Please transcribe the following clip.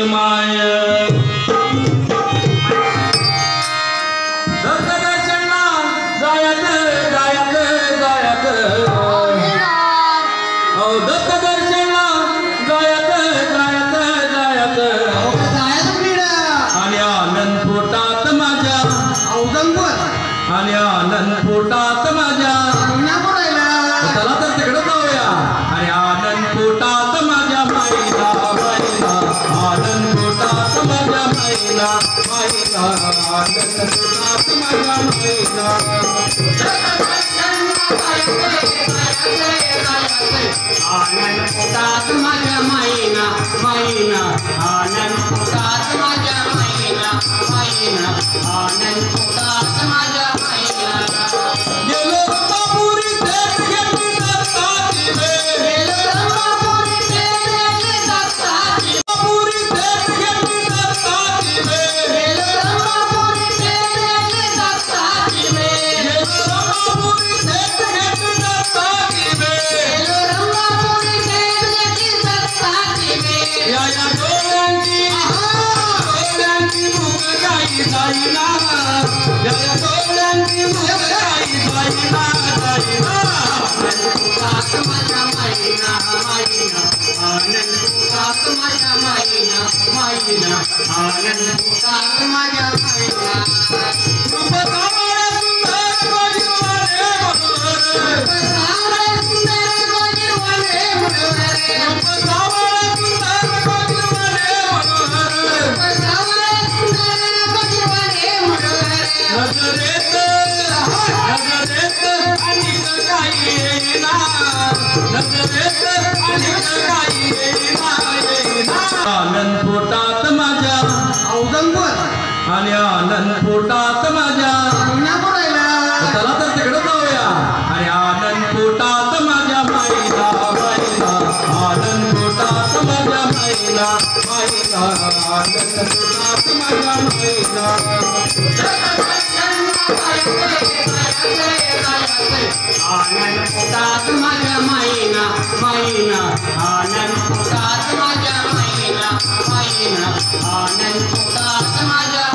माय दर्शना जायत जायत जायत औ दत्त दर्शना जायत जायत जायत आणि आनंद पोटात माझ्या आणि आनंद पोटात माझ्या चला तर तिकडे जाऊया आणि आनंद पोटात माझ्या माईला माईला आनंद पोटात माझ्या माईला माईला आनंद पोटात माझ्या माईला आनंद पोटात माझ्या माईना माईना आनंद पोटात माझ्या माईना माईना आनंद पोटात माझ्या माईना गेलो रंगापुरी देत घेतली दत्ताची वेळ गेलो रंगापुरी देत दत्ताची रंगापुरी देत घेतली दत्ताची वेळ गेलो रंगापुरी देत दत्ताची वेळ गेलो रंगापुरी देत घेतली दत्ताची वेळ गेलो रंगापुरी देत दत्ताची वेळ या या डोळ्यांची भूक काही जाईना या या डोळ्यांची भूक काही जाईना जाईना पोटात माझ्या माईना माईना आनंद पोटात माझ्या माईना माईना आनंद पोटात माझ्या माईना रूप सावळे सुंदर गोजीवाले मनोहर सावळे सुंदर गोजीवाले मनोहर रूप सावळे सुंदर गोजीवाले मनोहर सावळे सुंदर गोजीवाले मनोहर नजरेत नजरेत अनेक काही येईना नजरेत अनेक काही येईना येईना आनंद पोटात माझ्या आणि आनंद पोटात माझ्या चला तर तिकडे जाऊया आणि आनंद पोटात माझ्या माईला माईला आनंद पोटात माझ्या माईला माईला आनंद पोटात माझ्या माईला आनंद पोटात माझ्या माईना माईना आनंद पोटात माझ्या माईना माईना आनंद पोटात माझ्या